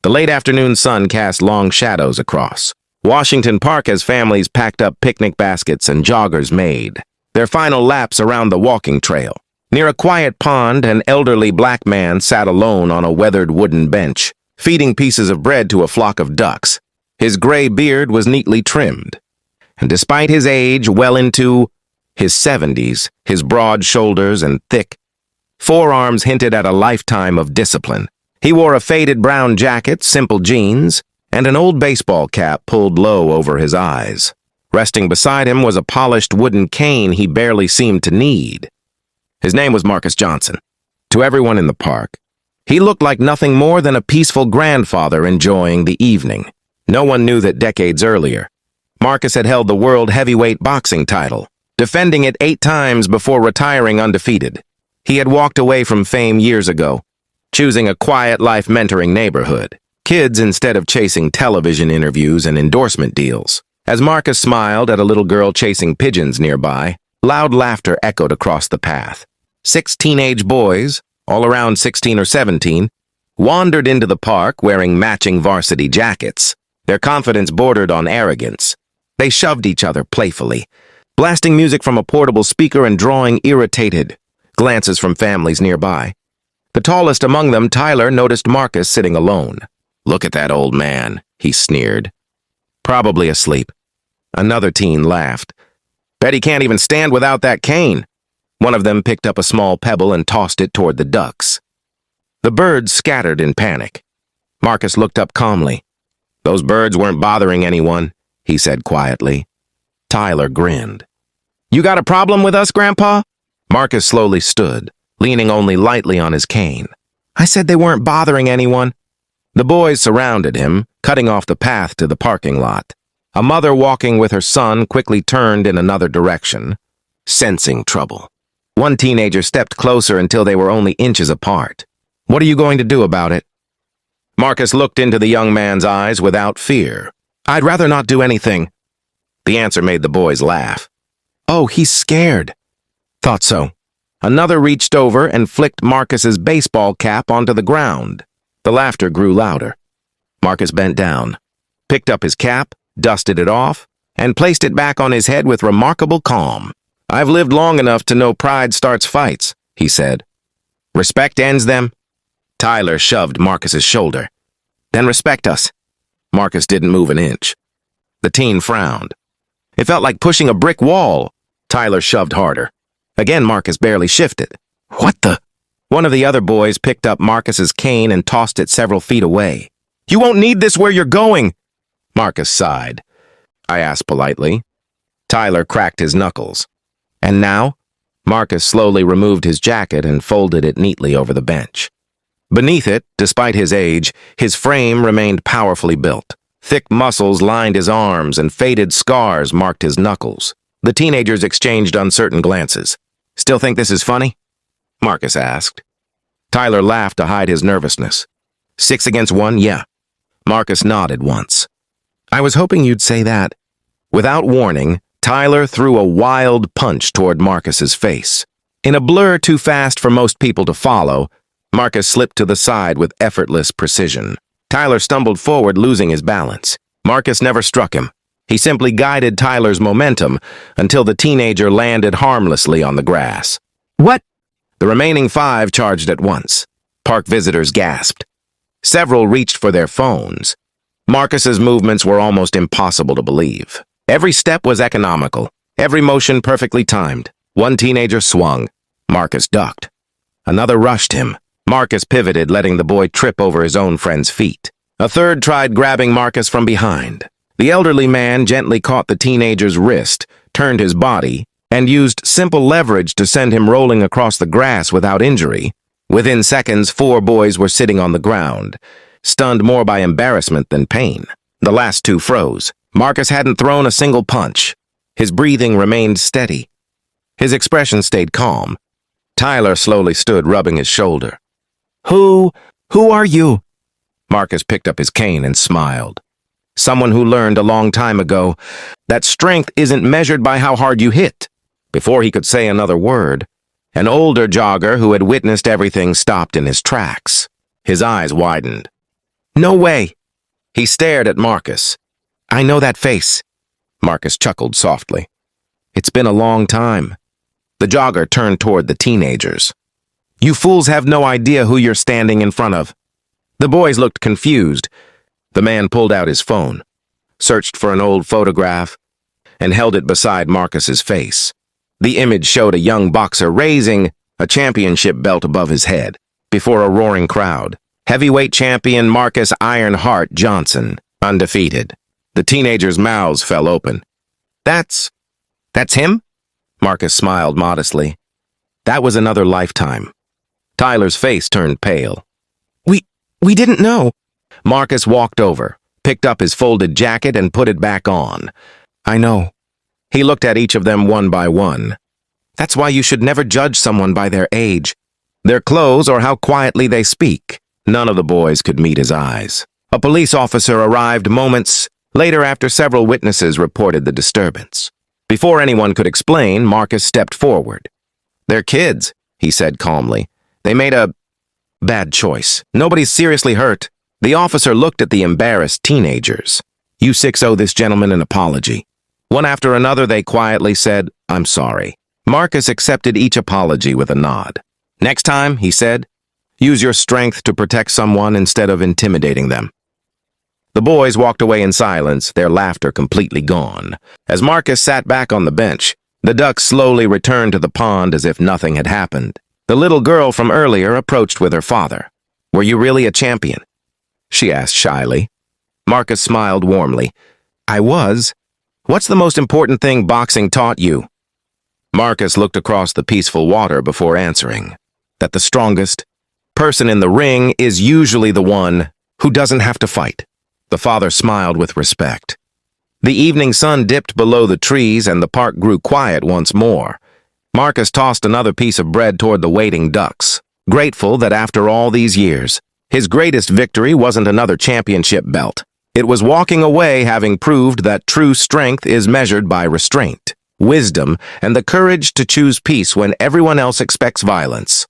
The late afternoon sun cast long shadows across Washington Park as families packed up picnic baskets and joggers made their final laps around the walking trail. Near a quiet pond, an elderly black man sat alone on a weathered wooden bench, feeding pieces of bread to a flock of ducks. His gray beard was neatly trimmed, and despite his age, well into his 70s, his broad shoulders and thick forearms hinted at a lifetime of discipline. He wore a faded brown jacket, simple jeans, and an old baseball cap pulled low over his eyes. Resting beside him was a polished wooden cane he barely seemed to need. His name was Marcus Johnson. To everyone in the park, he looked like nothing more than a peaceful grandfather enjoying the evening. No one knew that decades earlier, Marcus had held the world heavyweight boxing title, defending it 8 times before retiring undefeated. He had walked away from fame years ago, choosing a quiet life mentoring neighborhood, kids instead of chasing television interviews and endorsement deals. As Marcus smiled at a little girl chasing pigeons nearby, loud laughter echoed across the path. 6 teenage boys, all around 16 or 17, wandered into the park wearing matching varsity jackets. Their confidence bordered on arrogance. They shoved each other playfully, blasting music from a portable speaker and drawing irritated glances from families nearby. The tallest among them, Tyler, noticed Marcus sitting alone. "Look at that old man," he sneered. "Probably asleep." Another teen laughed. "Bet he can't even stand without that cane." One of them picked up a small pebble and tossed it toward the ducks. The birds scattered in panic. Marcus looked up calmly. "Those birds weren't bothering anyone," he said quietly. Tyler grinned. "You got a problem with us, Grandpa?" Marcus slowly stood, leaning only lightly on his cane. "I said they weren't bothering anyone." The boys surrounded him, cutting off the path to the parking lot. A mother walking with her son quickly turned in another direction, sensing trouble. One teenager stepped closer until they were only inches apart. "What are you going to do about it?" Marcus looked into the young man's eyes without fear. "I'd rather not do anything." The answer made the boys laugh. "Oh, he's scared." "Thought so." Another reached over and flicked Marcus's baseball cap onto the ground. The laughter grew louder. Marcus bent down, picked up his cap, dusted it off, and placed it back on his head with remarkable calm. "I've lived long enough to know pride starts fights," he said. "Respect ends them." Tyler shoved Marcus's shoulder. "Then respect us." Marcus didn't move an inch. The teen frowned. It felt like pushing a brick wall. Tyler shoved harder. Again, Marcus barely shifted. "What the?" One of the other boys picked up Marcus's cane and tossed it several feet away. "You won't need this where you're going." Marcus sighed. I asked politely. Tyler cracked his knuckles. "And now?" Marcus slowly removed his jacket and folded it neatly over the bench. Beneath it, despite his age, his frame remained powerfully built. Thick muscles lined his arms and faded scars marked his knuckles. The teenagers exchanged uncertain glances. "Still think this is funny?" Marcus asked. Tyler laughed to hide his nervousness. 6 against 1, yeah. Marcus nodded once. "I was hoping you'd say that." Without warning, Tyler threw a wild punch toward Marcus's face. In a blur too fast for most people to follow, Marcus slipped to the side with effortless precision. Tyler stumbled forward, losing his balance. Marcus never struck him. He simply guided Tyler's momentum until the teenager landed harmlessly on the grass. "What?" The remaining 5 charged at once. Park visitors gasped. Several reached for their phones. Marcus's movements were almost impossible to believe. Every step was economical, every motion perfectly timed. One teenager swung. Marcus ducked. Another rushed him. Marcus pivoted, letting the boy trip over his own friend's feet. A third tried grabbing Marcus from behind. The elderly man gently caught the teenager's wrist, turned his body, and used simple leverage to send him rolling across the grass without injury. Within seconds, 4 boys were sitting on the ground, stunned more by embarrassment than pain. The last 2 froze. Marcus hadn't thrown a single punch. His breathing remained steady. His expression stayed calm. Tyler slowly stood, rubbing his shoulder. Who are you?" Marcus picked up his cane and smiled. "Someone who learned a long time ago that strength isn't measured by how hard you hit." Before he could say another word, an older jogger who had witnessed everything stopped in his tracks. His eyes widened. No way. He stared at Marcus. I know that face. Marcus chuckled softly. It's been a long time. The jogger turned toward the teenagers. You fools have no idea who you're standing in front of. The boys looked confused. The man pulled out his phone, searched for an old photograph, and held it beside Marcus's face. The image showed a young boxer raising a championship belt above his head before a roaring crowd. Heavyweight champion Marcus Ironheart Johnson, undefeated. The teenagers' mouths fell open. That's him? Marcus smiled modestly. That was another lifetime. Tyler's face turned pale. We didn't know. Marcus walked over, picked up his folded jacket and put it back on. I know. He looked at each of them one by one. That's why you should never judge someone by their age, their clothes, or how quietly they speak. None of the boys could meet his eyes. A police officer arrived moments later after several witnesses reported the disturbance. Before anyone could explain, Marcus stepped forward. They're kids, he said calmly. They made a bad choice. Nobody's seriously hurt. The officer looked at the embarrassed teenagers. You six owe this gentleman an apology. One after another, they quietly said, I'm sorry. Marcus accepted each apology with a nod. Next time, he said, use your strength to protect someone instead of intimidating them. The boys walked away in silence, their laughter completely gone. As Marcus sat back on the bench, the ducks slowly returned to the pond as if nothing had happened. The little girl from earlier approached with her father. Were you really a champion? She asked shyly. Marcus smiled warmly. I was. What's the most important thing boxing taught you? Marcus looked across the peaceful water before answering. That the strongest person in the ring is usually the one who doesn't have to fight. The father smiled with respect. The evening sun dipped below the trees and the park grew quiet once more. Marcus tossed another piece of bread toward the waiting ducks, grateful that after all these years, his greatest victory wasn't another championship belt. It was walking away having proved that true strength is measured by restraint, wisdom, and the courage to choose peace when everyone else expects violence.